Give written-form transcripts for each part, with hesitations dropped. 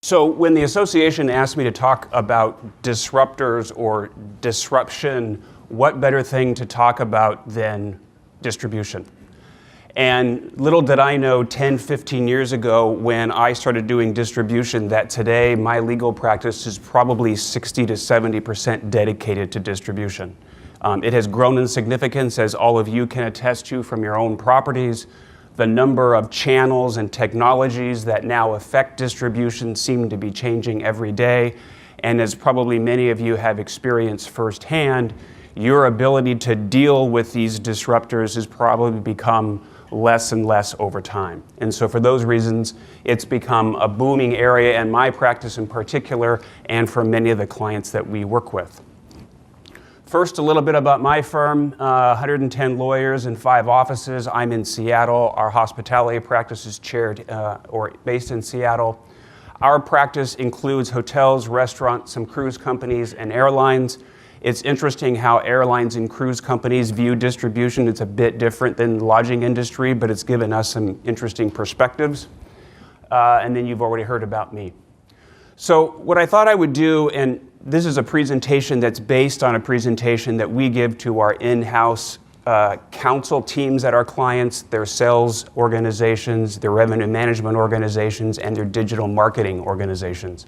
So when the association asked me to talk about disruptors or disruption, what better thing to talk about than distribution? And little did I know 10, 15 years ago when I started doing distribution that today my legal practice is probably 60 to 70% dedicated to distribution. It has grown in significance, as all of you can attest to from your own properties. The number of channels and technologies that now affect distribution seem to be changing every day. And as probably many of you have experienced firsthand, your ability to deal with these disruptors has probably become less and less over time. And so for those reasons, it's become a booming area in my practice in particular, and for many of the clients that we work with. First, a little bit about my firm, 110 lawyers and 5 offices. I'm in Seattle. Our hospitality practice is chaired or based in Seattle. Our practice includes hotels, restaurants, some cruise companies, and airlines. It's interesting how airlines and cruise companies view distribution. It's a bit different than the lodging industry, but it's given us some interesting perspectives. And then you've already heard about me. So what I thought I would do, and this is a presentation that's based on a presentation that we give to our in-house counsel teams at our clients, their sales organizations, their revenue management organizations, and their digital marketing organizations.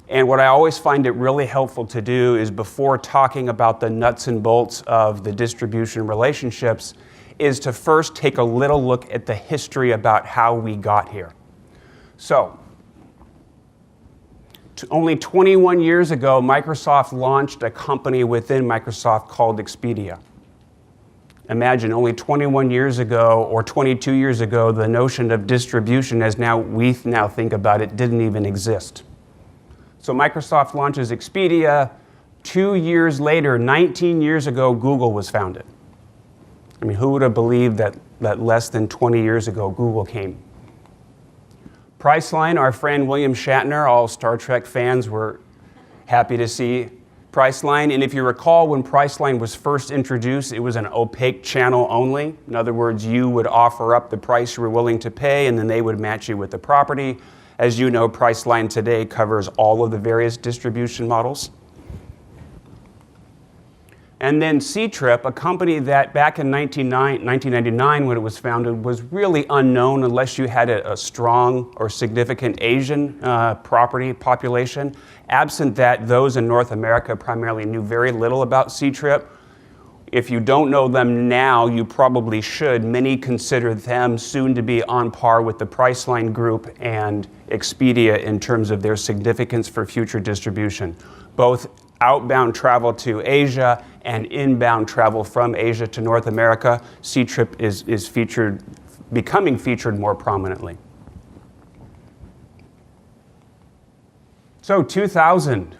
And what I always find it really helpful to do is, before talking about the nuts and bolts of the distribution relationships, is to first take a little look at the history about how we got here. So, only 21 years ago, Microsoft launched a company within Microsoft called Expedia. Imagine, only 21 years ago or 22 years ago, the notion of distribution, as we now think about it, didn't even exist. So Microsoft launches Expedia. 2 years later, 19 years ago, Google was founded. I mean, who would have believed that less than 20 years ago, Google came? Priceline, our friend William Shatner, all Star Trek fans were happy to see Priceline. And if you recall, when Priceline was first introduced, it was an opaque channel only. In other words, you would offer up the price you were willing to pay, and then they would match you with the property. As you know, Priceline today covers all of the various distribution models. And then C-Trip, a company that back in 1999 when it was founded was really unknown unless you had a strong or significant Asian property population. Absent that, those in North America primarily knew very little about C-Trip. If you don't know them now, you probably should. Many consider them soon to be on par with the Priceline Group and Expedia in terms of their significance for future distribution. Both outbound travel to Asia and inbound travel from Asia to North America, C-Trip is becoming featured more prominently. So 2000,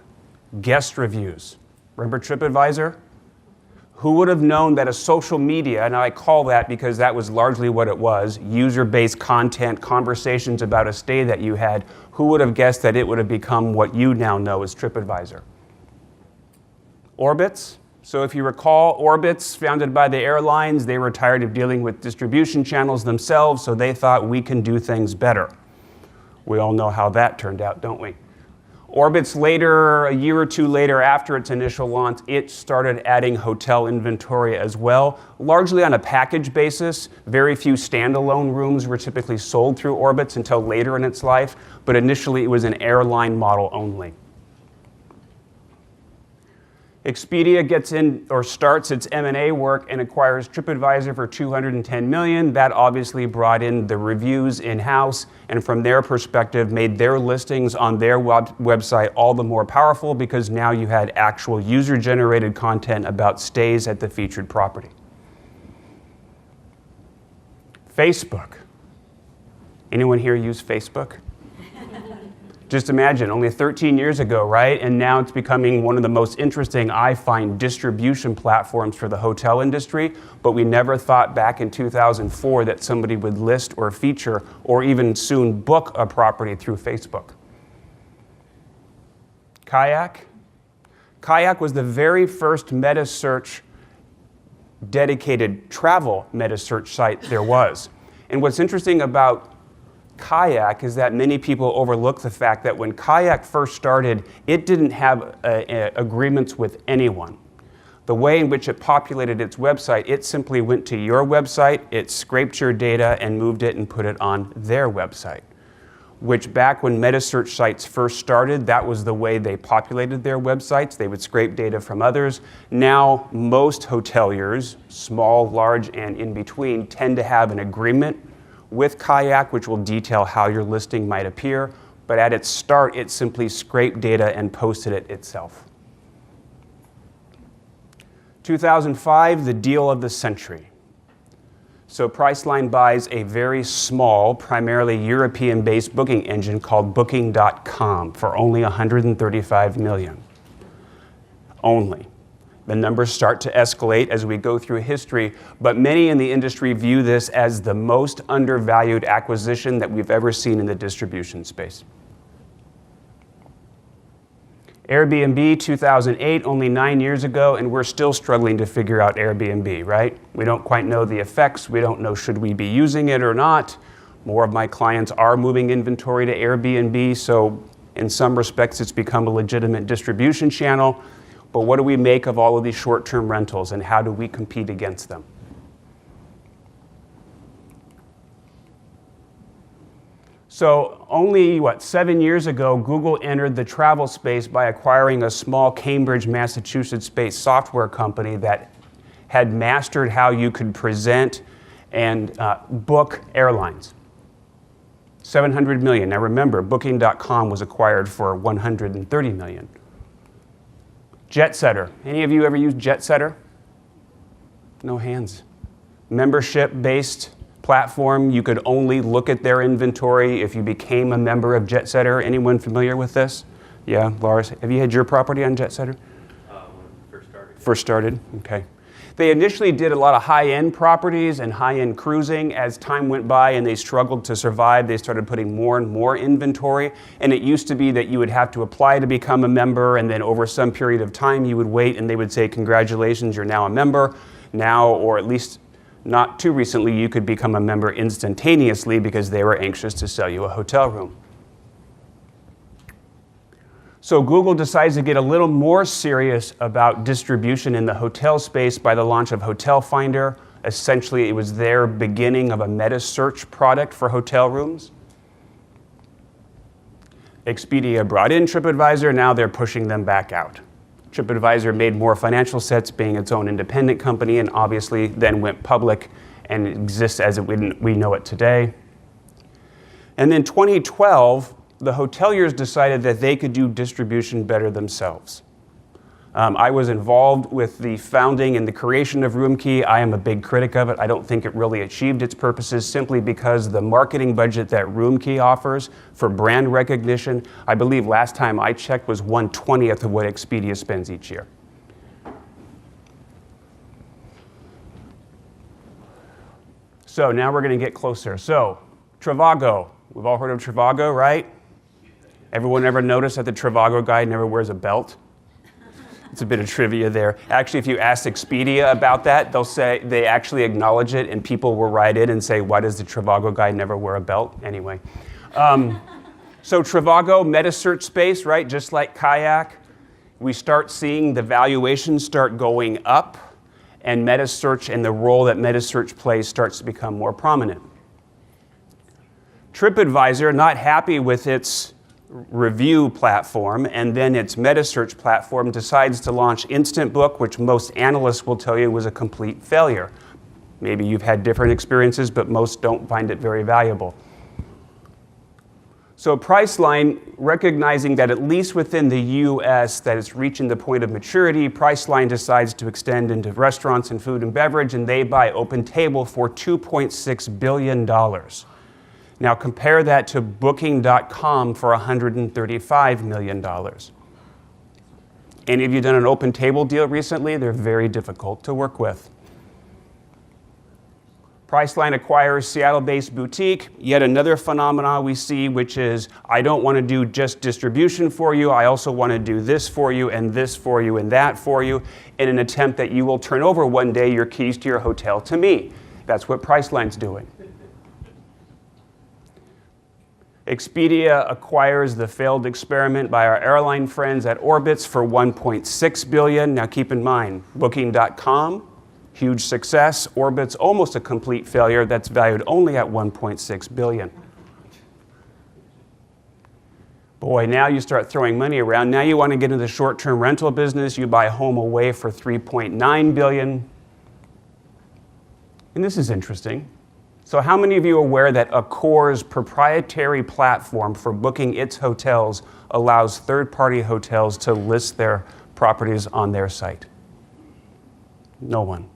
guest reviews. Remember TripAdvisor? Who would have known that a social media, and I call that because that was largely what it was, user-based content, conversations about a stay that you had, who would have guessed that it would have become what you now know as TripAdvisor? Orbitz. So if you recall, Orbitz, founded by the airlines, they were tired of dealing with distribution channels themselves, so they thought we can do things better. We all know how that turned out, don't we? Orbitz later, a year or two later after its initial launch, it started adding hotel inventory as well, largely on a package basis. Very few standalone rooms were typically sold through Orbitz until later in its life, but initially it was an airline model only. Expedia gets in or starts its M&A work and acquires TripAdvisor for $210 million. That obviously brought in the reviews in-house, and from their perspective made their listings on their website all the more powerful because now you had actual user-generated content about stays at the featured property. Facebook. Anyone here use Facebook? Just imagine, only 13 years ago, right? And now it's becoming one of the most interesting, I find, distribution platforms for the hotel industry. But we never thought back in 2004 that somebody would list or feature or even soon book a property through Facebook. Kayak. Kayak was the very first meta search dedicated travel meta search site there was. And what's interesting about Kayak is that many people overlook the fact that when Kayak first started, it didn't have agreements with anyone. The way in which it populated its website, it simply went to your website, it scraped your data and moved it and put it on their website. Which back when meta search sites first started, that was the way they populated their websites. They would scrape data from others. Now, most hoteliers, small, large, and in between, tend to have an agreement with Kayak, which will detail how your listing might appear. But at its start, it simply scraped data and posted it itself. 2005, the deal of the century. So Priceline buys a very small, primarily European-based booking engine called Booking.com for only $135 million. Only. The numbers start to escalate as we go through history, but many in the industry view this as the most undervalued acquisition that we've ever seen in the distribution space. Airbnb, 2008, only 9 years ago, and we're still struggling to figure out Airbnb, right? We don't quite know the effects. We don't know should we be using it or not. More of my clients are moving inventory to Airbnb, so in some respects it's become a legitimate distribution channel. But what do we make of all of these short-term rentals, and how do we compete against them? So only, 7 years ago, Google entered the travel space by acquiring a small Cambridge, Massachusetts-based software company that had mastered how you could present and book airlines. $700 million. Now remember, Booking.com was acquired for $130 million. JetSetter. Any of you ever used JetSetter? No hands. Membership-based platform. You could only look at their inventory if you became a member of JetSetter. Anyone familiar with this? Yeah, Lars, have you had your property on JetSetter? When it first started. First started, okay. They initially did a lot of high-end properties and high-end cruising. As time went by and they struggled to survive, they started putting more and more inventory. And it used to be that you would have to apply to become a member, and then over some period of time you would wait and they would say, congratulations, you're now a member. Now, or at least not too recently, you could become a member instantaneously because they were anxious to sell you a hotel room. So Google decides to get a little more serious about distribution in the hotel space by the launch of Hotel Finder. Essentially, it was their beginning of a meta search product for hotel rooms. Expedia brought in TripAdvisor, now they're pushing them back out. TripAdvisor made more financial sense being its own independent company, and obviously then went public and exists as we know it today. And then 2012, the hoteliers decided that they could do distribution better themselves. I was involved with the founding and the creation of RoomKey. I am a big critic of it. I don't think it really achieved its purposes simply because the marketing budget that RoomKey offers for brand recognition, I believe last time I checked, was 1/20th of what Expedia spends each year. So now we're going to get closer. So Trivago. We've all heard of Trivago, right? Everyone ever notice that the Trivago guy never wears a belt? It's a bit of trivia there. Actually, if you ask Expedia about that, they'll say they actually acknowledge it, and people will write in and say, why does the Trivago guy never wear a belt? Anyway. So Trivago, meta search space, right? Just like Kayak, we start seeing the valuations start going up, and meta search and the role that meta search plays starts to become more prominent. TripAdvisor, not happy with its review platform and then its meta search platform, decides to launch Instant Book, which most analysts will tell you was a complete failure. Maybe you've had different experiences, but most don't find it very valuable. So Priceline, recognizing that at least within the US that it's reaching the point of maturity, Priceline decides to extend into restaurants and food and beverage, and they buy OpenTable for $2.6 billion. Now compare that to Booking.com for $135 million. Any of you done an OpenTable deal recently? They're very difficult to work with. Priceline acquires Seattle-based Boutique, yet another phenomenon we see, which is, I don't want to do just distribution for you, I also want to do this for you, and this for you, and that for you, in an attempt that you will turn over one day your keys to your hotel to me. That's what Priceline's doing. Expedia acquires the failed experiment by our airline friends at Orbitz for $1.6 billion. Now keep in mind, Booking.com, huge success. Orbitz, almost a complete failure. That's valued only at $1.6 billion. Boy, now you start throwing money around. Now you want to get into the short-term rental business. You buy HomeAway for $3.9 billion. And this is interesting. So how many of you are aware that Accor's proprietary platform for booking its hotels allows third-party hotels to list their properties on their site? No one.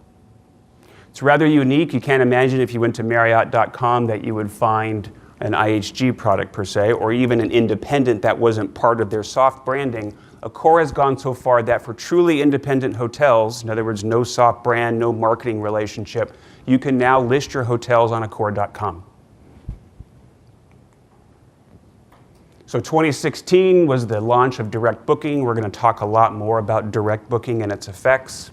It's rather unique. You can't imagine if you went to Marriott.com that you would find an IHG product per se, or even an independent that wasn't part of their soft branding. Accor has gone so far that for truly independent hotels, in other words, no soft brand, no marketing relationship, you can now list your hotels on Accor.com. So 2016 was the launch of direct booking. We're going to talk a lot more about direct booking and its effects.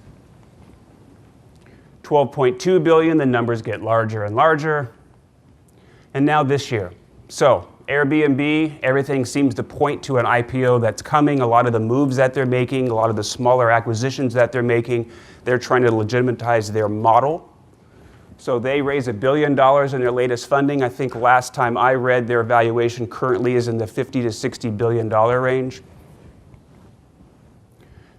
12.2 billion, the numbers get larger and larger. And now this year. So Airbnb, everything seems to point to an IPO that's coming. A lot of the moves that they're making, a lot of the smaller acquisitions that they're making, they're trying to legitimatize their model. So they raised $1 billion in their latest funding. I think last time I read, their valuation currently is in the $50 to $60 billion range.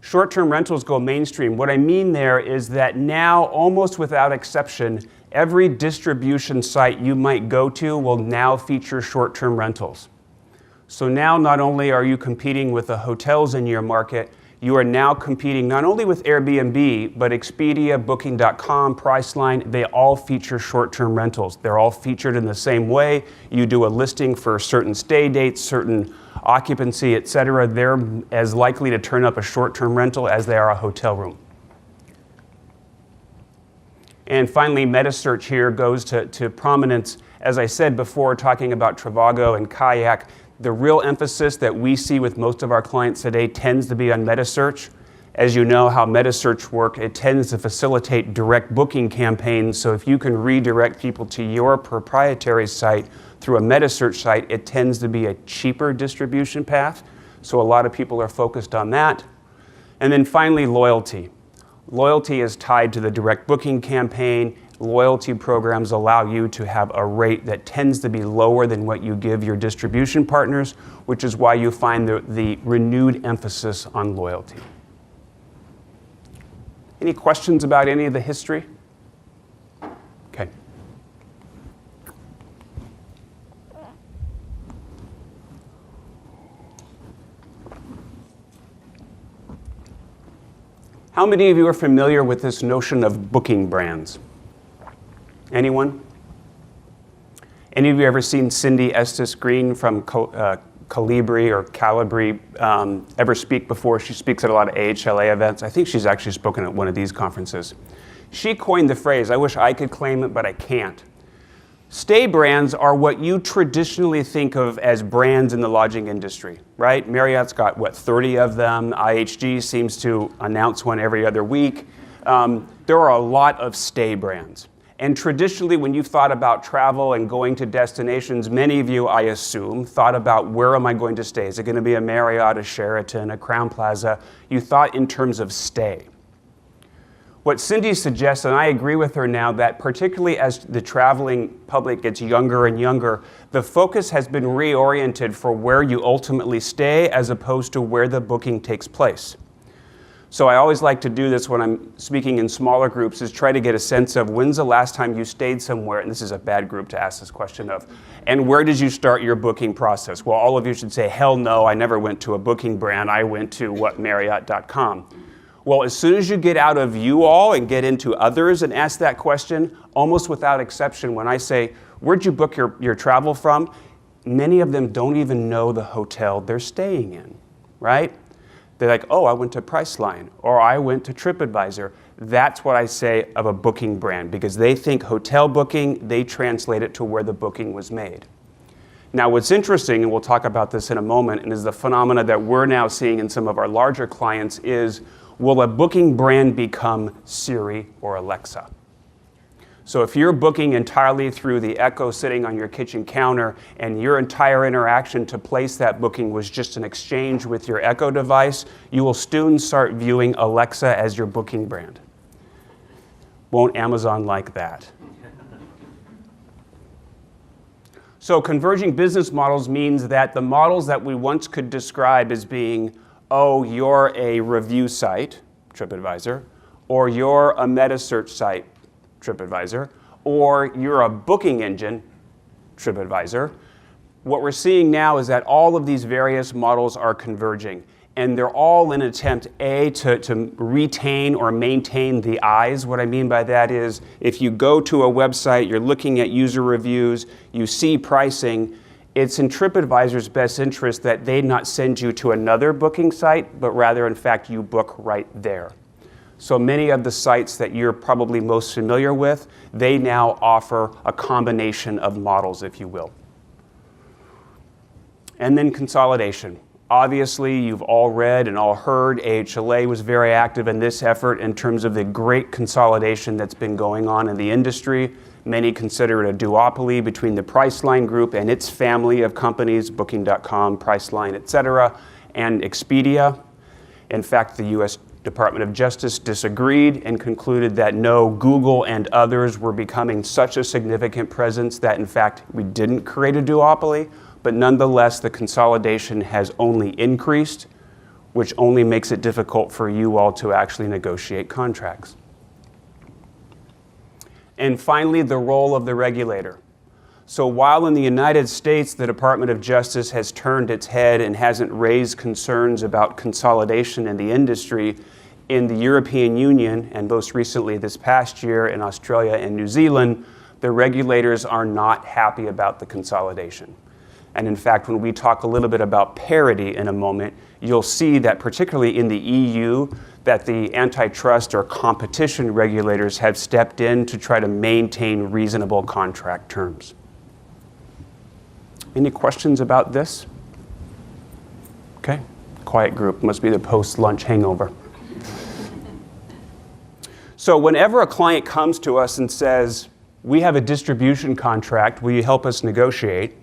Short-term rentals go mainstream. What I mean there is that now, almost without exception, every distribution site you might go to will now feature short-term rentals. So now not only are you competing with the hotels in your market, you are now competing not only with Airbnb, but Expedia, Booking.com, Priceline, they all feature short-term rentals. They're all featured in the same way. You do a listing for certain stay dates, certain occupancy, et cetera. They're as likely to turn up a short-term rental as they are a hotel room. And finally, metasearch here goes to prominence. As I said before, talking about Trivago and Kayak, the real emphasis that we see with most of our clients today tends to be on metasearch. As you know how metasearch work, it tends to facilitate direct booking campaigns. So if you can redirect people to your proprietary site through a metasearch site, it tends to be a cheaper distribution path. So a lot of people are focused on that. And then finally, loyalty. Loyalty is tied to the direct booking campaign. Loyalty programs allow you to have a rate that tends to be lower than what you give your distribution partners, which is why you find the renewed emphasis on loyalty. Any questions about any of the history? Okay. How many of you are familiar with this notion of booking brands? Anyone? Any of you ever seen Cindy Estes Green from Calibri or Calibri ever speak before? She speaks at a lot of AH&LA events. I think she's actually spoken at one of these conferences. She coined the phrase, I wish I could claim it, but I can't. Stay brands are what you traditionally think of as brands in the lodging industry, right? Marriott's got, 30 of them. IHG seems to announce one every other week. There are a lot of stay brands. And traditionally, when you've thought about travel and going to destinations, many of you, I assume, thought about where am I going to stay? Is it going to be a Marriott, a Sheraton, a Crowne Plaza? You thought in terms of stay. What Cindy suggests, and I agree with her now, that particularly as the traveling public gets younger and younger, the focus has been reoriented for where you ultimately stay as opposed to where the booking takes place. So I always like to do this when I'm speaking in smaller groups, is try to get a sense of when's the last time you stayed somewhere, and this is a bad group to ask this question of, and where did you start your booking process? Well, all of you should say, hell no, I never went to a booking brand, I went to Marriott.com. Well, as soon as you get out of you all and get into others and ask that question, almost without exception, when I say, where'd you book your travel from? Many of them don't even know the hotel they're staying in, right? They're like, oh, I went to Priceline, or I went to TripAdvisor. That's what I say of a booking brand, because they think hotel booking, they translate it to where the booking was made. Now, what's interesting, and we'll talk about this in a moment, and is the phenomena that we're now seeing in some of our larger clients is, will a booking brand become Siri or Alexa? So if you're booking entirely through the Echo sitting on your kitchen counter and your entire interaction to place that booking was just an exchange with your Echo device, you will soon start viewing Alexa as your booking brand. Won't Amazon like that? So converging business models means that the models that we once could describe as being, oh, you're a review site, TripAdvisor, or you're a meta search site, TripAdvisor, or you're a booking engine, TripAdvisor. What we're seeing now is that all of these various models are converging, and they're all in an attempt, A, to retain or maintain the eyes. What I mean by that is if you go to a website, you're looking at user reviews, you see pricing, it's in TripAdvisor's best interest that they not send you to another booking site, but rather, in fact, you book right there. So many of the sites that you're probably most familiar with, they now offer a combination of models, if you will. And then consolidation. Obviously, you've all read and all heard AH&LA was very active in this effort in terms of the great consolidation that's been going on in the industry. Many consider it a duopoly between the Priceline Group and its family of companies, Booking.com, Priceline, et cetera, and Expedia. In fact, the U.S. Department of Justice disagreed and concluded that no, Google and others were becoming such a significant presence that, in fact, we didn't create a duopoly. But nonetheless, the consolidation has only increased, which only makes it difficult for you all to actually negotiate contracts. And finally, the role of the regulator. So while in the United States, the Department of Justice has turned its head and hasn't raised concerns about consolidation in the industry, in the European Union, and most recently this past year in Australia and New Zealand, the regulators are not happy about the consolidation. And in fact, when we talk a little bit about parity in a moment, you'll see that particularly in the EU, that the antitrust or competition regulators have stepped in to try to maintain reasonable contract terms. Any questions about this? Okay, quiet group, must be the post-lunch hangover. So whenever a client comes to us and says, we have a distribution contract, will you help us negotiate?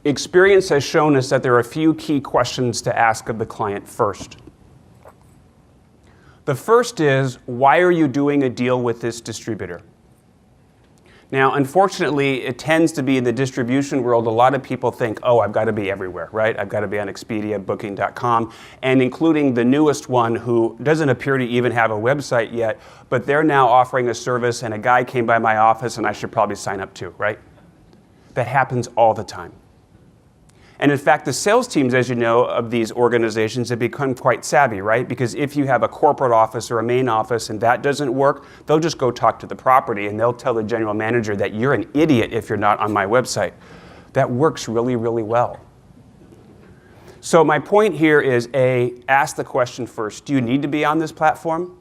Experience has shown us that there are a few key questions to ask of the client first. The first is, why are you doing a deal with this distributor? Now, unfortunately, it tends to be in the distribution world, a lot of people think, oh, I've got to be everywhere, right? I've got to be on Expedia, Booking.com, and including the newest one who doesn't appear to even have a website yet, but they're now offering a service and a guy came by my office and I should probably sign up too, right? That happens all the time. And in fact, the sales teams, as you know, of these organizations have become quite savvy, right? Because if you have a corporate office or a main office and that doesn't work, they'll just go talk to the property and they'll tell the general manager that you're an idiot if you're not on my website. That works really, really well. So my point here is, A, ask the question first, do you need to be on this platform?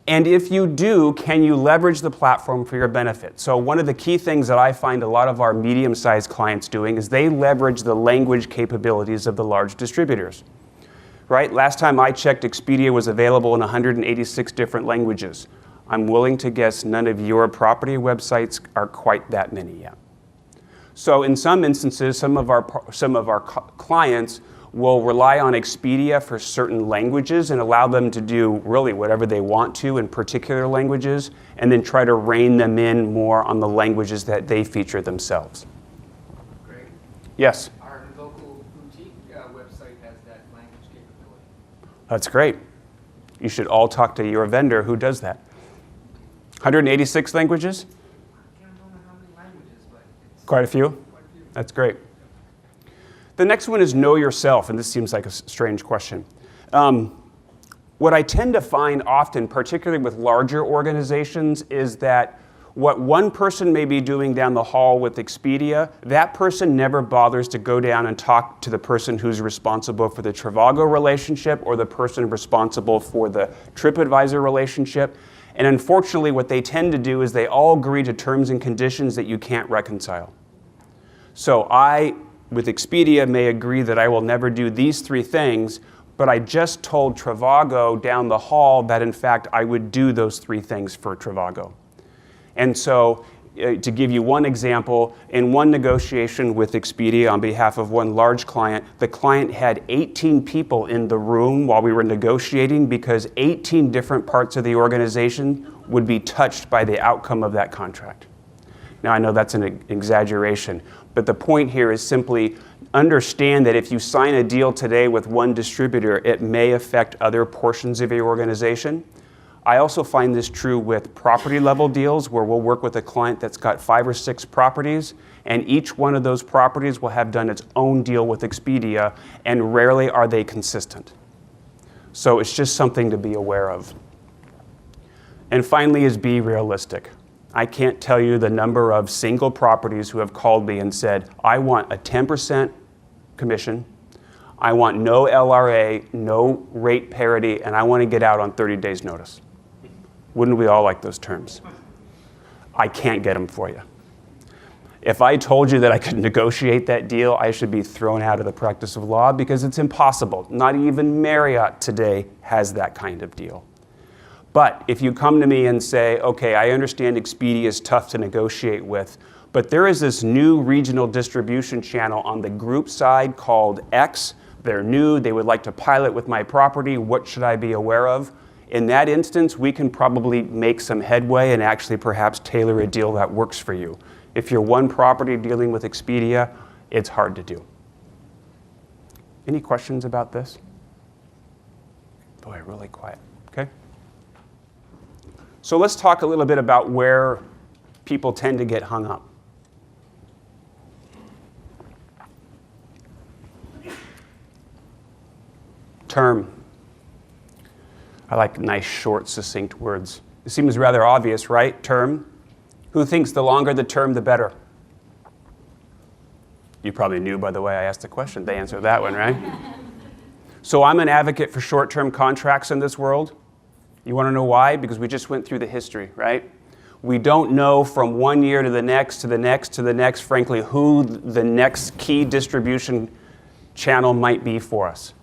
And if you do, can you leverage the platform for your benefit? So one of the key things that I find a lot of our medium-sized clients doing is they leverage the language capabilities of the large distributors. Right? Last time I checked, Expedia was available in 186 different languages. I'm willing to guess none of your property websites are quite that many yet. So in some instances, some of our clients will rely on Expedia for certain languages and allow them to do really whatever they want to in particular languages, and then try to rein them in more on the languages that they feature themselves. Greg? Yes? Our local boutique website has that language capability. That's great. You should all talk to your vendor who does that. 186 languages? I can't remember how many languages, but it's Quite a few? quite a few. That's great. The next one is know yourself, and this seems like a strange question. What I tend to find often, particularly with larger organizations, is that what one person may be doing down the hall with Expedia, that person never bothers to go down and talk to the person who's responsible for the Trivago relationship or the person responsible for the TripAdvisor relationship. And unfortunately, what they tend to do is they all agree to terms and conditions that you can't reconcile. So I, with Expedia, may agree that I will never do these three things, but I just told Trivago down the hall that in fact I would do those 3 things for Trivago. And so, to give you one example, in one negotiation with Expedia on behalf of one large client, the client had 18 people in the room while we were negotiating because 18 different parts of the organization would be touched by the outcome of that contract. Now, I know that's an exaggeration, but the point here is simply understand that if you sign a deal today with one distributor, it may affect other portions of your organization. I also find this true with property level deals where we'll work with a client that's got 5 or 6 properties, and each one of those properties will have done its own deal with Expedia, and rarely are they consistent. So it's just something to be aware of. And finally is be realistic. I can't tell you the number of single properties who have called me and said, I want a 10% commission, I want no LRA, no rate parity, and I want to get out on 30 days notice. Wouldn't we all like those terms? I can't get them for you. If I told you that I could negotiate that deal, I should be thrown out of the practice of law because it's impossible. Not even Marriott today has that kind of deal. But if you come to me and say, okay, I understand Expedia is tough to negotiate with, but there is this new regional distribution channel on the group side called X. They're new, they would like to pilot with my property, what should I be aware of? In that instance, we can probably make some headway and actually perhaps tailor a deal that works for you. If you're one property dealing with Expedia, it's hard to do. Any questions about this? Boy, really quiet, okay? So let's talk a little bit about where people tend to get hung up. Term. I like nice, short, succinct words. It seems rather obvious, right? Term. Who thinks the longer the term, the better? You probably knew by the way I asked the question. They answered that one, right? So I'm an advocate for short-term contracts in this world. You want to know why? Because we just went through the history, right? We don't know from one year to the next, to the next, to the next, frankly, who the next key distribution channel might be for us.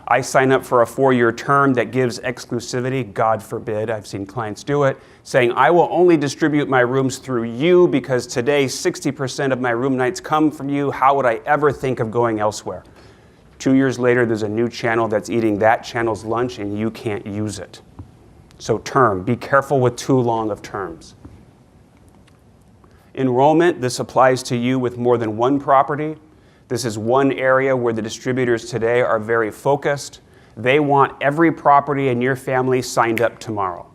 I sign up for a 4-year term that gives exclusivity, God forbid, I've seen clients do it, saying I will only distribute my rooms through you because today 60% of my room nights come from you. How would I ever think of going elsewhere? 2 years later, there's a new channel that's eating that channel's lunch and you can't use it. So term, be careful with too long of terms. Enrollment, this applies to you with more than one property. This is one area where the distributors today are very focused. They want every property in your family signed up tomorrow.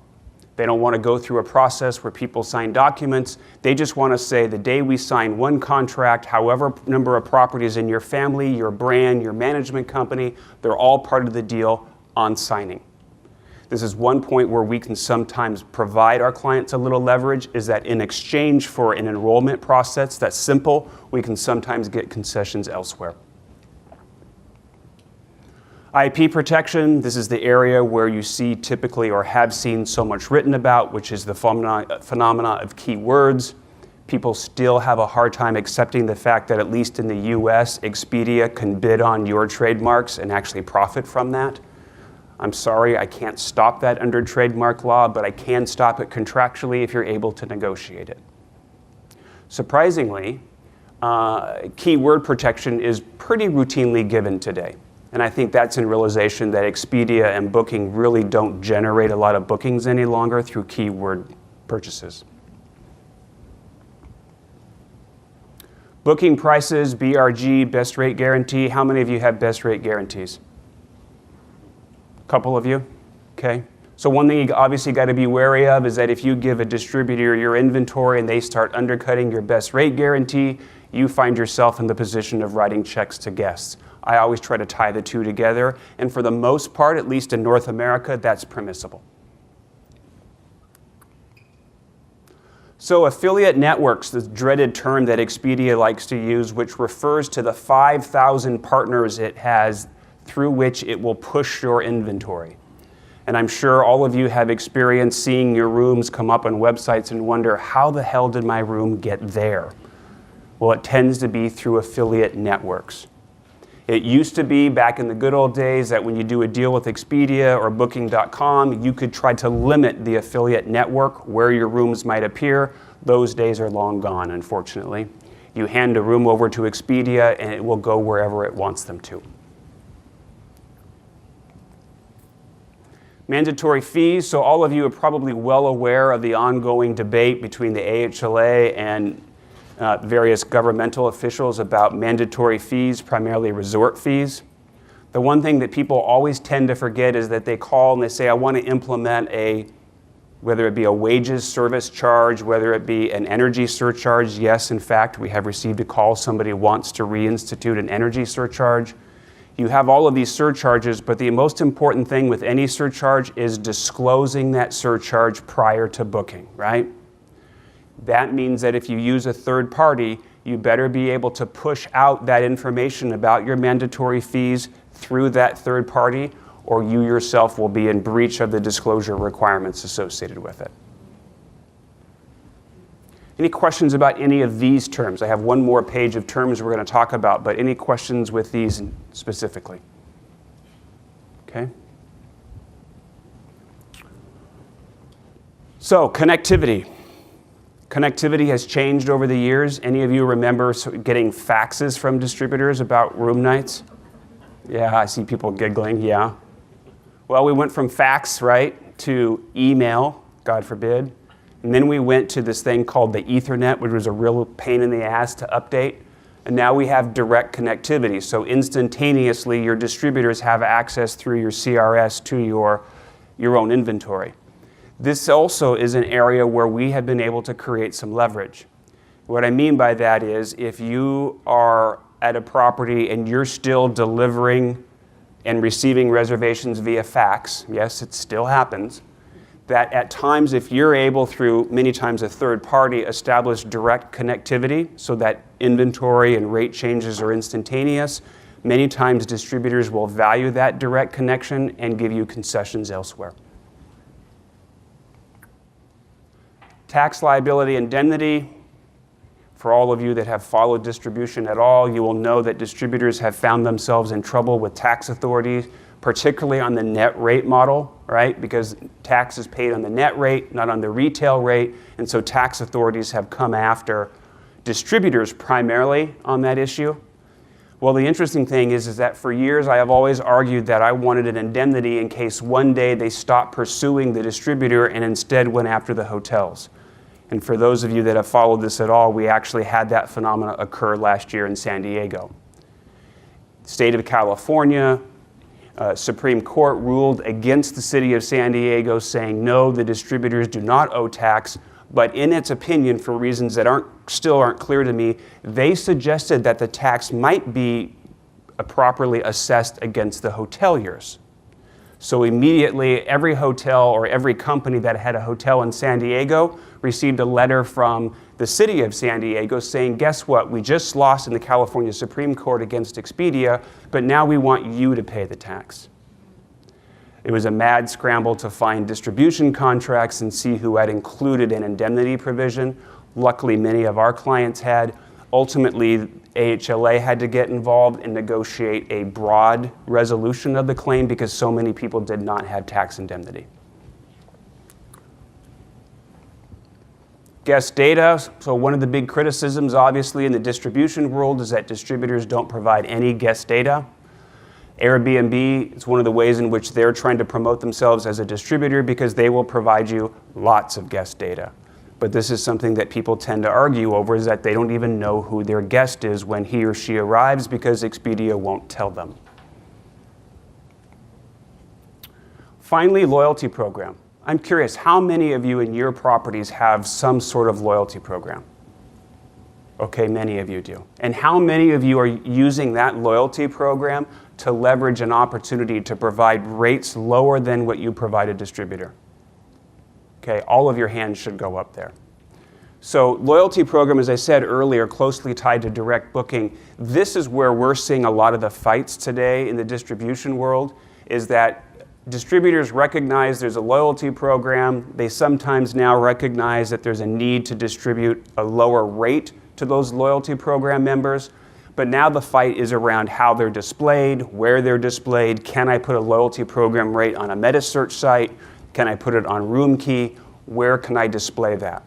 They don't want to go through a process where people sign documents. They just want to say the day we sign one contract, however number of properties in your family, your brand, your management company, they're all part of the deal on signing. This is one point where we can sometimes provide our clients a little leverage, is that in exchange for an enrollment process that's simple, we can sometimes get concessions elsewhere. IP protection, this is the area where you see typically or have seen so much written about, which is the phenomena of keywords. People still have a hard time accepting the fact that at least in the US, Expedia can bid on your trademarks and actually profit from that. I'm sorry, I can't stop that under trademark law, but I can stop it contractually if you're able to negotiate it. Surprisingly, keyword protection is pretty routinely given today. And I think that's in realization that Expedia and Booking really don't generate a lot of bookings any longer through keyword purchases. Booking prices, BRG, best rate guarantee. How many of you have best rate guarantees? Couple of you, okay. So one thing you obviously got to be wary of is that if you give a distributor your inventory and they start undercutting your best rate guarantee, you find yourself in the position of writing checks to guests. I always try to tie the two together, and for the most part, at least in North America, that's permissible. So affiliate networks, this dreaded term that Expedia likes to use, which refers to the 5,000 partners it has through which it will push your inventory. And I'm sure all of you have experienced seeing your rooms come up on websites and wonder, how the hell did my room get there? Well, it tends to be through affiliate networks. It used to be back in the good old days that when you do a deal with Expedia or Booking.com, you could try to limit the affiliate network where your rooms might appear. Those days are long gone, unfortunately. You hand a room over to Expedia and it will go wherever it wants them to. Mandatory fees. So all of you are probably well aware of the ongoing debate between the AH&LA and various governmental officials about mandatory fees, primarily resort fees. The one thing that people always tend to forget is that they call and they say, I want to implement whether it be a wages service charge, whether it be an energy surcharge. Yes, in fact, we have received a call. Somebody wants to reinstitute an energy surcharge. You have all of these surcharges, but the most important thing with any surcharge is disclosing that surcharge prior to booking, right? That means that if you use a third party, you better be able to push out that information about your mandatory fees through that third party, or you yourself will be in breach of the disclosure requirements associated with it. Any questions about any of these terms? I have one more page of terms we're going to talk about, but any questions with these specifically? Okay. So, connectivity. Connectivity has changed over the years. Any of you remember getting faxes from distributors about room nights? Yeah, I see people giggling, yeah. Well, we went from fax, right, to email, God forbid. And then we went to this thing called the Ethernet, which was a real pain in the ass to update. And now we have direct connectivity. So instantaneously, your distributors have access through your CRS to your own inventory. This also is an area where we have been able to create some leverage. What I mean by that is if you are at a property and you're still delivering and receiving reservations via fax, yes, it still happens, that at times if you're able through many times a third party establish direct connectivity so that inventory and rate changes are instantaneous, many times distributors will value that direct connection and give you concessions elsewhere. Tax liability indemnity. For all of you that have followed distribution at all, you will know that distributors have found themselves in trouble with tax authorities, particularly on the net rate model, right? Because tax is paid on the net rate, not on the retail rate, and so tax authorities have come after distributors primarily on that issue. Well, the interesting thing is that for years I have always argued that I wanted an indemnity in case one day they stopped pursuing the distributor and instead went after the hotels. And for those of you that have followed this at all, we actually had that phenomena occur last year in San Diego. State of California, Supreme Court ruled against the city of San Diego, saying no, the distributors do not owe tax, but in its opinion, for reasons that still aren't clear to me, they suggested that the tax might be properly assessed against the hoteliers. So immediately, every hotel or every company that had a hotel in San Diego received a letter from the city of San Diego saying, guess what, we just lost in the California Supreme Court against Expedia, but now we want you to pay the tax. It was a mad scramble to find distribution contracts and see who had included an indemnity provision. Luckily, many of our clients had. Ultimately, AH&LA had to get involved and negotiate a broad resolution of the claim because so many people did not have tax indemnity. Guest data. So one of the big criticisms, obviously, in the distribution world is that distributors don't provide any guest data. Airbnb is one of the ways in which they're trying to promote themselves as a distributor because they will provide you lots of guest data. But this is something that people tend to argue over, is that they don't even know who their guest is when he or she arrives because Expedia won't tell them. Finally, loyalty program. I'm curious, how many of you in your properties have some sort of loyalty program? Okay, many of you do. And how many of you are using that loyalty program to leverage an opportunity to provide rates lower than what you provide a distributor? Okay, all of your hands should go up there. So loyalty program, as I said earlier, closely tied to direct booking. This is where we're seeing a lot of the fights today in the distribution world, is that distributors recognize there's a loyalty program. They sometimes now recognize that there's a need to distribute a lower rate to those loyalty program members. But now the fight is around how they're displayed, where they're displayed. Can I put a loyalty program rate on a meta search site? Can I put it on RoomKey? Where can I display that?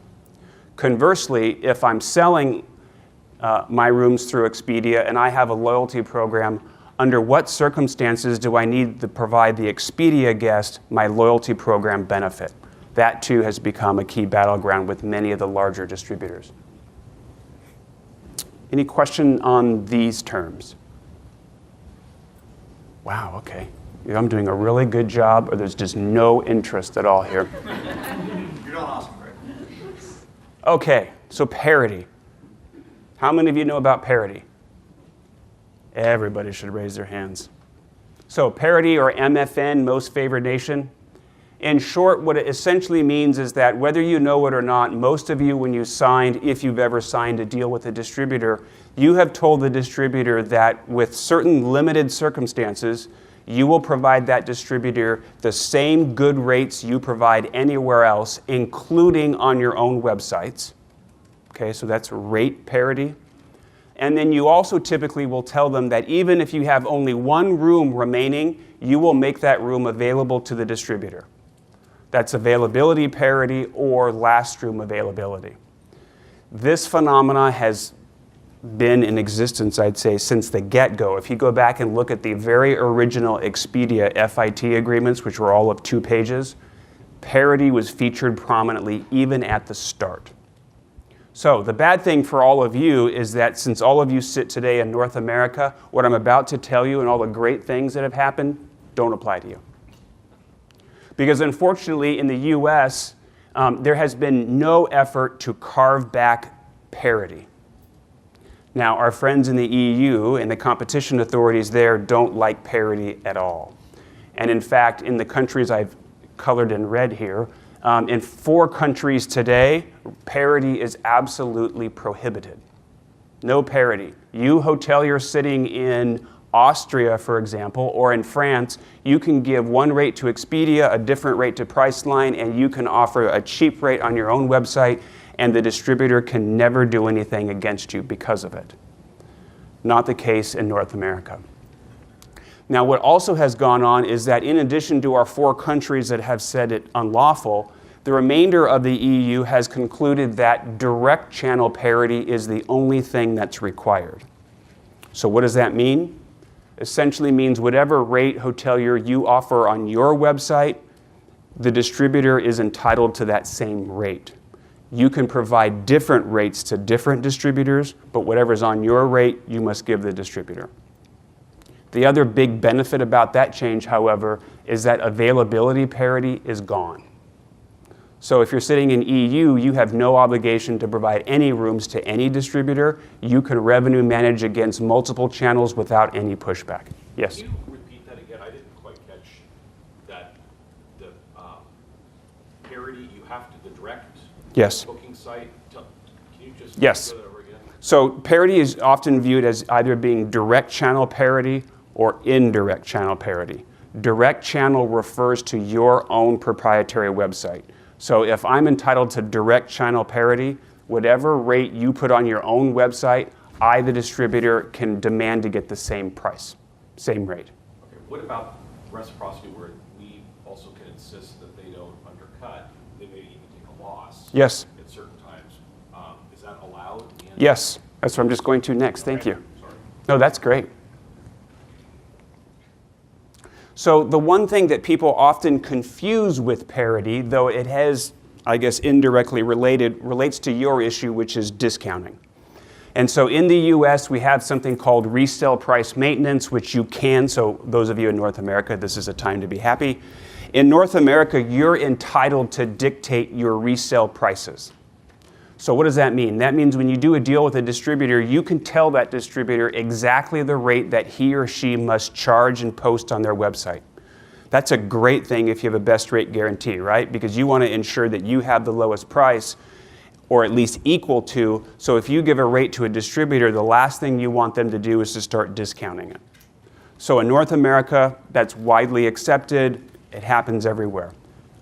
Conversely, if I'm selling my rooms through Expedia and I have a loyalty program, under what circumstances do I need to provide the Expedia guest my loyalty program benefit? That too has become a key battleground with many of the larger distributors. Any question on these terms? Wow, okay. Either I'm doing a really good job or there's just no interest at all here. You're doing awesome, Greg. Okay, so parity. How many of you know about parity? Everybody should raise their hands. So parity, or MFN, most favored nation. In short, what it essentially means is that whether you know it or not, most of you, when you signed, if you've ever signed a deal with a distributor, you have told the distributor that with certain limited circumstances, you will provide that distributor the same good rates you provide anywhere else, including on your own websites. Okay, so that's rate parity. And then you also typically will tell them that even if you have only one room remaining, you will make that room available to the distributor. That's availability parity or last room availability. This phenomena has been in existence, I'd say, since the get-go. If you go back and look at the very original Expedia FIT agreements, which were all of 2 pages, parity was featured prominently even at the start. So the bad thing for all of you is that since all of you sit today in North America, what I'm about to tell you and all the great things that have happened don't apply to you. Because unfortunately in the US, there has been no effort to carve back parity. Now, our friends in the EU and the competition authorities there don't like parity at all. And in fact, in the countries I've colored in red here, in 4 countries today, parity is absolutely prohibited. No parity. You hoteliers sitting in Austria, for example, or in France, you can give one rate to Expedia, a different rate to Priceline, and you can offer a cheap rate on your own website, and the distributor can never do anything against you because of it. Not the case in North America. Now, what also has gone on is that in addition to our 4 countries that have said it unlawful, the remainder of the EU has concluded that direct channel parity is the only thing that's required. So what does that mean? Essentially means whatever rate hotelier you offer on your website, the distributor is entitled to that same rate. You can provide different rates to different distributors, but whatever's on your rate, you must give the distributor. The other big benefit about that change, however, is that availability parity is gone. So if you're sitting in EU, you have no obligation to provide any rooms to any distributor. You can revenue manage against multiple channels without any pushback. Yes? Can you repeat that again? I didn't quite catch that. The parity, you have to, the direct Yes. booking site. Can you just Yes. go that over again? So parity is often viewed as either being direct channel parity or indirect channel parity. Direct channel refers to your own proprietary website. So if I'm entitled to direct channel parity, whatever rate you put on your own website, I, the distributor, can demand to get the same price, same rate. Okay. What about reciprocity where we also can insist that they don't undercut, they may even take a loss Yes. at certain times? Is that allowed? Yes, that's what I'm just going to next. Thank you. Sorry. No, that's great. So the one thing that people often confuse with parity, though it has, I guess, indirectly relates to your issue, which is discounting. And so in the US, we have something called resale price maintenance, which you can, so those of you in North America, this is a time to be happy. In North America, you're entitled to dictate your resale prices. So what does that mean? That means when you do a deal with a distributor, you can tell that distributor exactly the rate that he or she must charge and post on their website. That's a great thing if you have a best rate guarantee, right? Because you want to ensure that you have the lowest price, or at least equal to. So if you give a rate to a distributor, the last thing you want them to do is to start discounting it. So in North America, that's widely accepted. It happens everywhere.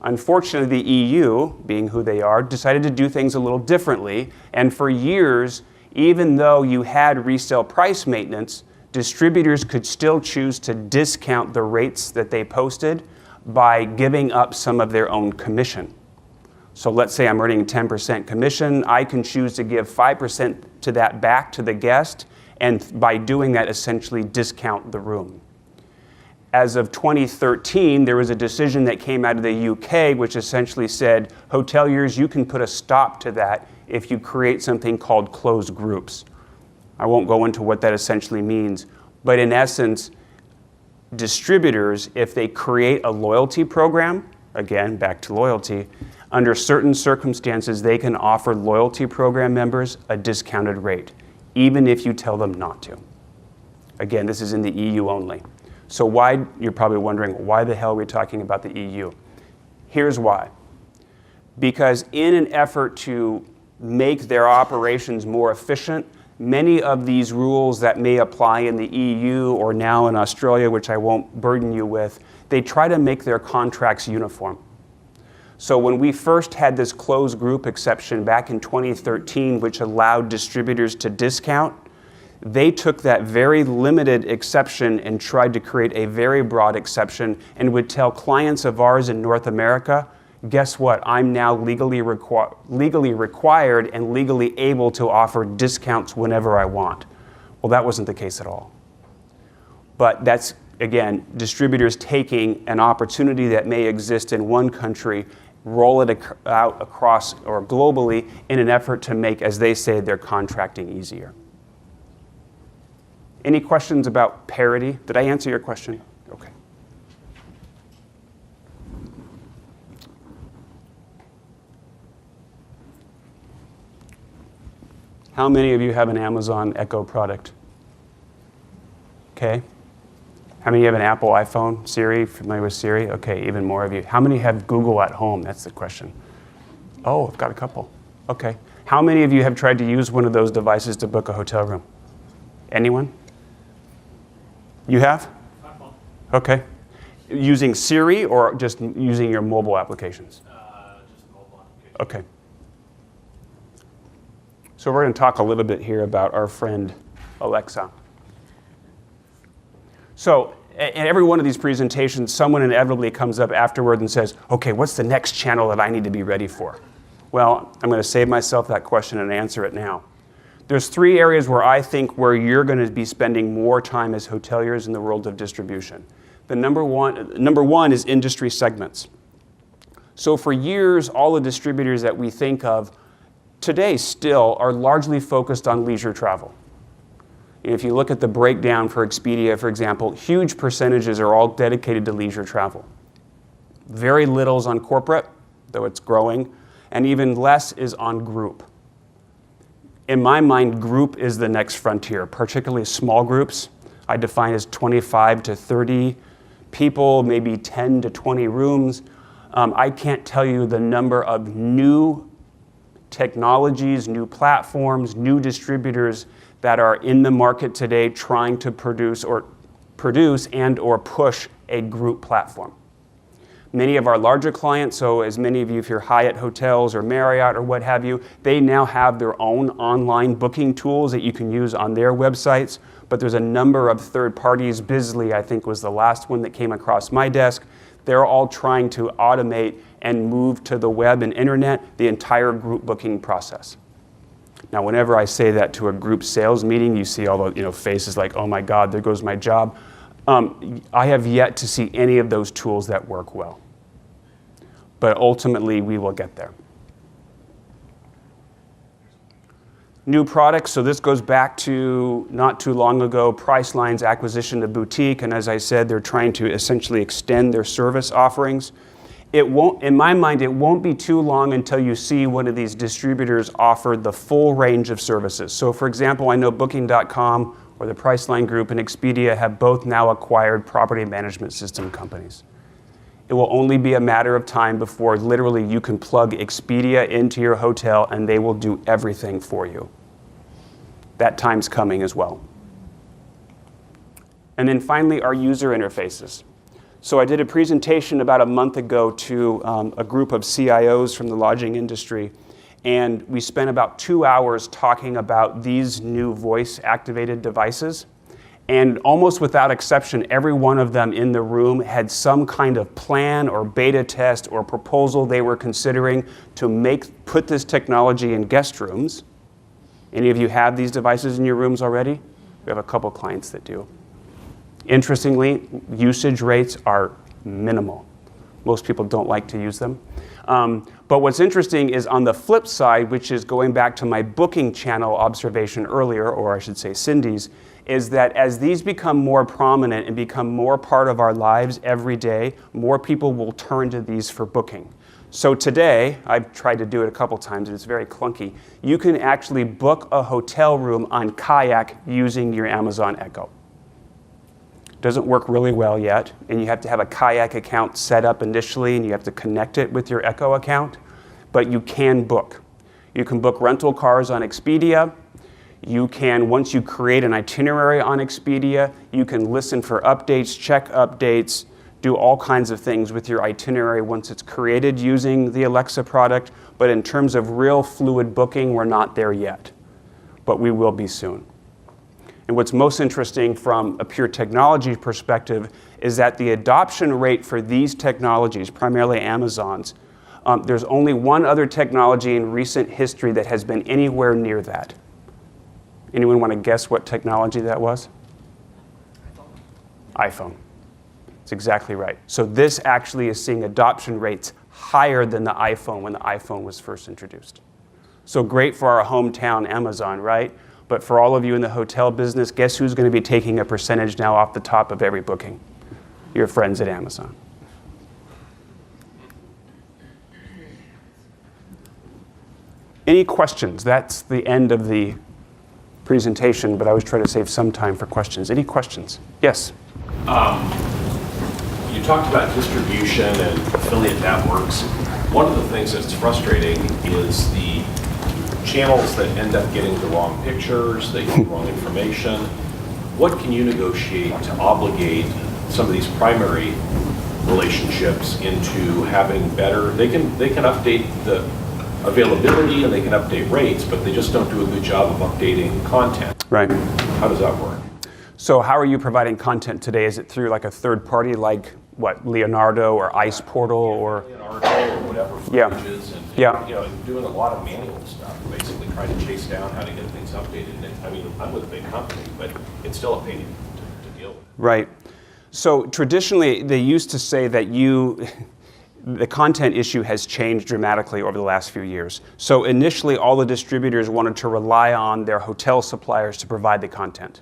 Unfortunately, the EU, being who they are, decided to do things a little differently, and for years, Even though you had resale price maintenance, distributors could still choose to discount the rates that they posted by giving up some of their own commission. So let's say I'm earning 10% commission, I can choose to give 5% to that back to the guest, and by doing that, essentially discount the room. As of 2013, there was a decision that came out of the UK which essentially said, hoteliers, you can put a stop to that if you create something called closed groups. I won't go into what that essentially means, but in essence, distributors, if they create a loyalty program, again, back to loyalty, under certain circumstances, they can offer loyalty program members a discounted rate, even if you tell them not to. Again, this is in the EU only. So why, you're probably wondering, why the hell are we talking about the EU? Here's why. Because in an effort to make their operations more efficient, many of these rules that may apply in the EU or now in Australia, which I won't burden you with, they try to make their contracts uniform. So when we first had this closed group exception back in 2013, which allowed distributors to discount, they took that very limited exception and tried to create a very broad exception and would tell clients of ours in North America, guess what, I'm now legally required and legally able to offer discounts whenever I want. Well, that wasn't the case at all. But that's, again, distributors taking an opportunity that may exist in one country, roll it out across or globally in an effort to make, as they say, their contracting easier. Any questions about parity? Did I answer your question? Okay. How many of you have an Amazon Echo product? Okay. How many have an Apple iPhone? Siri, familiar with Siri? Okay, even more of you. How many have Google at home? That's the question. Oh, I've got a couple. Okay. How many of you have tried to use one of those devices to book a hotel room? Anyone? You have? Okay. Using Siri or just using your mobile applications? Just mobile application. Okay. So we're going to talk a little bit here about our friend Alexa. So in every one of these presentations, someone inevitably comes up afterward and says, okay, what's the next channel that I need to be ready for? Well, I'm going to save myself that question and answer it now. There's three areas where I think where you're going to be spending more time as hoteliers in the world of distribution. The number one is industry segments. So for years, all the distributors that we think of today still are largely focused on leisure travel. If you look at the breakdown for Expedia, for example, huge percentages are all dedicated to leisure travel. Very little is on corporate, though it's growing, and even less is on group. In my mind, group is the next frontier, particularly small groups. I define as 25 to 30 people, maybe 10 to 20 rooms. I can't tell you the number of new technologies, new platforms, new distributors that are in the market today trying to produce and or push a group platform. Many of our larger clients, so as many of you, if you're Hyatt Hotels or Marriott or what have you, they now have their own online booking tools that you can use on their websites, but there's a number of third parties. Bizly, I think, was the last one that came across my desk. They're all trying to automate and move to the web and internet the entire group booking process. Now, whenever I say that to a group sales meeting, you see all the faces like, oh my God, there goes my job. I have yet to see any of those tools that work well. But ultimately, we will get there. New products, so this goes back to not too long ago, Priceline's acquisition of Boutique, and as I said, they're trying to essentially extend their service offerings. It won't, in my mind, it won't be too long until you see one of these distributors offer the full range of services. So for example, I know Booking.com or the Priceline Group and Expedia have both now acquired property management system companies. It will only be a matter of time before literally you can plug Expedia into your hotel and they will do everything for you. That time's coming as well. And then finally, our user interfaces. So I did a presentation about a month ago to a group of CIOs from the lodging industry, And we spent about 2 hours talking about these new voice-activated devices. And almost without exception, every one of them in the room had some kind of plan or beta test or proposal they were considering to put this technology in guest rooms. Any of you have these devices in your rooms already? We have a couple clients that do. Interestingly, usage rates are minimal. Most people don't like to use them. But what's interesting is on the flip side, which is going back to my booking channel observation earlier, or I should say Cindy's, is that as these become more prominent and become more part of our lives every day, more people will turn to these for booking. So today, I've tried to do it a couple times and it's very clunky, you can actually book a hotel room on Kayak using your Amazon Echo. Doesn't work really well yet, and you have to have a Kayak account set up initially and you have to connect it with your Echo account, but you can book. You can book rental cars on Expedia. You can, once you create an itinerary on Expedia, you can listen for updates, check updates, do all kinds of things with your itinerary once it's created using the Alexa product. But in terms of real fluid booking, we're not there yet, but we will be soon. And what's most interesting from a pure technology perspective is that the adoption rate for these technologies, primarily Amazon's, there's only one other technology in recent history that has been anywhere near that. Anyone want to guess what technology that was? iPhone. That's exactly right. So this actually is seeing adoption rates higher than the iPhone when the iPhone was first introduced. So great for our hometown Amazon, right? But for all of you in the hotel business, guess who's going to be taking a percentage now off the top of every booking? Your friends at Amazon. Any questions? That's the end of the presentation, but I was trying to save some time for questions. Any questions? Yes? You talked about distribution and affiliate networks. One of the things that's frustrating is the channels that end up getting the wrong pictures, they get the wrong information. What can you negotiate to obligate some of these primary relationships into having better, they can update the availability and they can update rates, but they just don't do a good job of updating content. Right. How does that work? So how are you providing content today? Is it through like a third party like what, Leonardo or Ice Portal or? Leonardo or whatever Yeah. footages and Yeah. you know, doing a lot of manual stuff, basically trying to chase down how to get things updated. And I mean, I'm with a big company, but it's still a pain to deal with. Right. So traditionally, they used to say that the content issue has changed dramatically over the last few years. So initially, all the distributors wanted to rely on their hotel suppliers to provide the content.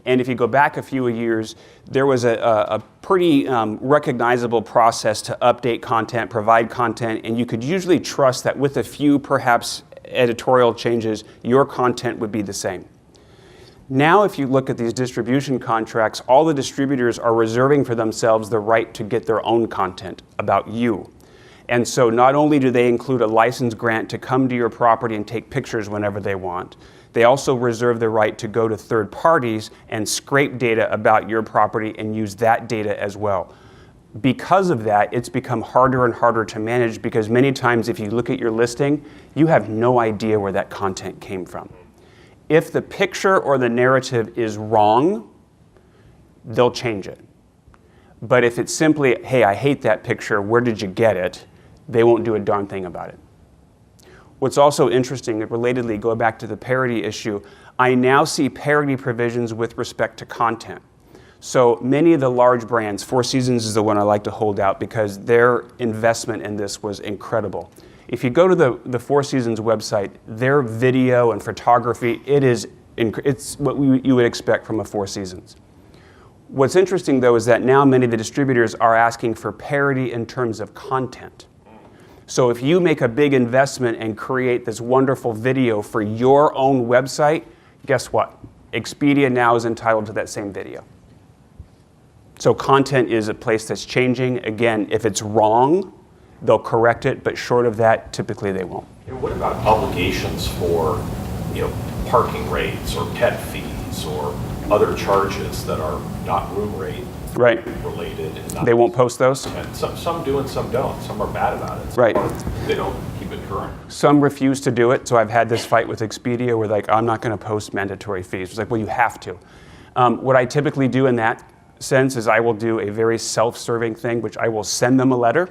And if you go back a few years, there was a pretty recognizable process to update content, provide content, and you could usually trust that with a few, perhaps, editorial changes, your content would be the same. Now, if you look at these distribution contracts, all the distributors are reserving for themselves the right to get their own content about you. And so not only do they include a license grant to come to your property and take pictures whenever they want, they also reserve the right to go to third parties and scrape data about your property and use that data as well. Because of that, it's become harder and harder to manage because many times if you look at your listing, you have no idea where that content came from. If the picture or the narrative is wrong, they'll change it. But if it's simply, hey, I hate that picture, where did you get it? They won't do a darn thing about it. What's also interesting, relatedly, go back to the parity issue, I now see parity provisions with respect to content. So many of the large brands, Four Seasons is the one I like to hold out because their investment in this was incredible. If you go to the Four Seasons website, their video and photography, it's what you would expect from a Four Seasons. What's interesting though is that now many of the distributors are asking for parity in terms of content. So if you make a big investment and create this wonderful video for your own website, guess what? Expedia now is entitled to that same video. So content is a place that's changing. Again, if it's wrong, they'll correct it, but short of that, typically they won't. And what about obligations for, parking rates or pet fees or other charges that are not room rate Right. related? And not They won't post those? And some do and some don't. Some are bad about it. Right. They don't keep it occurring? Some refuse to do it, so I've had this fight with Expedia where like, I'm not going to post mandatory fees. It's like, well, you have to. What I typically do in that sense is I will do a very self-serving thing, which I will send them a letter,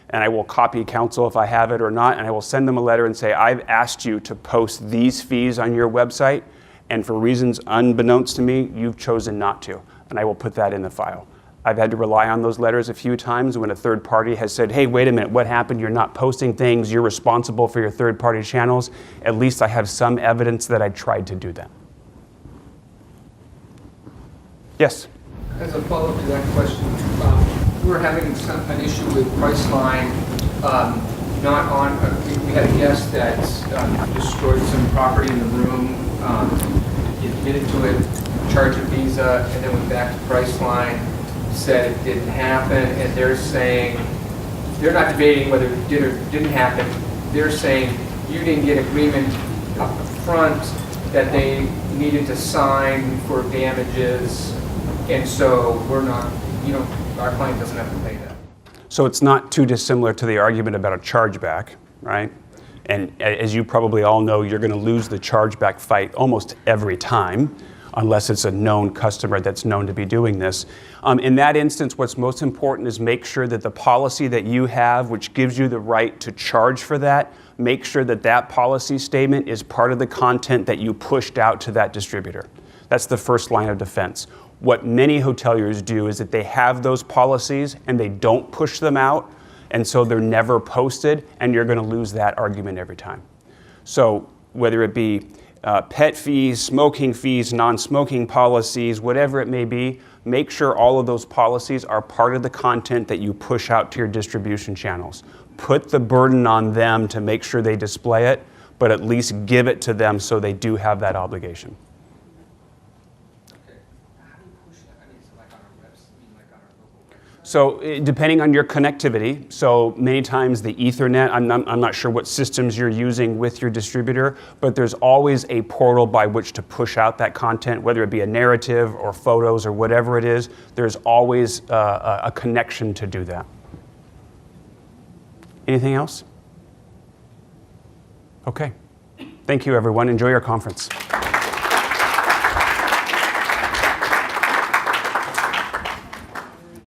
and I will copy counsel if I have it or not, and I will send them a letter and say, I've asked you to post these fees on your website, and for reasons unbeknownst to me, you've chosen not to, and I will put that in the file. I've had to rely on those letters a few times when a third party has said, hey, wait a minute, what happened? You're not posting things, you're responsible for your third party channels. At least I have some evidence that I tried to do that. Yes? As a follow-up to that question, we were having an issue with Priceline, not on, we had a guest that destroyed some property in the room, he admitted to it, charged a visa, and then went back to Priceline, said it didn't happen, and they're saying, they're not debating whether it did or didn't happen, they're saying you didn't get agreement up front that they needed to sign for damages, and so we're not, our client doesn't have to pay that. So it's not too dissimilar to the argument about a chargeback, right? And as you probably all know, you're going to lose the chargeback fight almost every time, unless it's a known customer that's known to be doing this. In that instance, what's most important is make sure that the policy that you have, which gives you the right to charge for that, make sure that that policy statement is part of the content that you pushed out to that distributor. That's the first line of defense. What many hoteliers do is that they have those policies and they don't push them out, and so they're never posted, and you're going to lose that argument every time. So whether it be pet fees, smoking fees, non-smoking policies, whatever it may be, make sure all of those policies are part of the content that you push out to your distribution channels. Put the burden on them to make sure they display it, but at least give it to them so they do have that obligation. So depending on your connectivity, so many times the Ethernet, I'm not sure what systems you're using with your distributor, but there's always a portal by which to push out that content, whether it be a narrative or photos or whatever it is, there's always a connection to do that. Anything else? Okay. Thank you, everyone. Enjoy your conference.